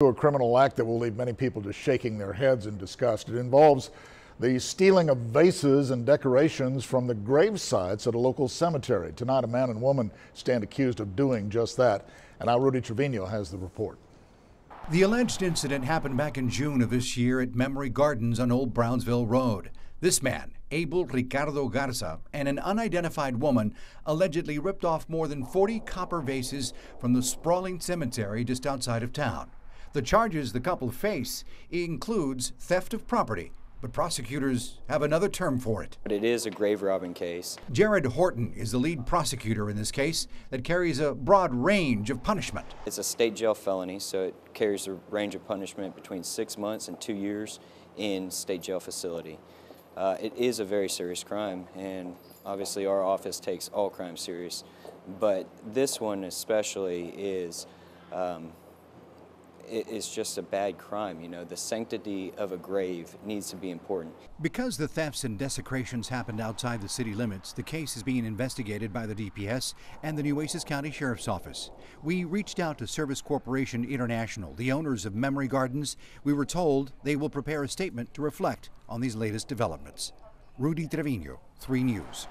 A criminal act that will leave many people just shaking their heads in disgust. It involves the stealing of vases and decorations from the gravesites at a local cemetery. Tonight, a man and woman stand accused of doing just that. And now Rudy Trevino has the report. The alleged incident happened back in June of this year at Memory Gardens on Old Brownsville Road. This man, Abel Ricardo Garza, and an unidentified woman allegedly ripped off more than 40 copper vases from the sprawling cemetery just outside of town. The charges the couple face includes theft of property, but prosecutors have another term for it. But it is a grave robbing case. Jared Horton is the lead prosecutor in this case that carries a broad range of punishment. It's a state jail felony, so it carries a range of punishment between 6 months and 2 years in state jail facility. It is a very serious crime, and obviously our office takes all crimes serious, but this one especially is it's just a bad crime. You know, the sanctity of a grave needs to be important. Because the thefts and desecrations happened outside the city limits, the case is being investigated by the DPS and the Nueces County Sheriff's Office. We reached out to Service Corporation International, the owners of Memory Gardens. We were told they will prepare a statement to reflect on these latest developments. Rudy Trevino, 3 News.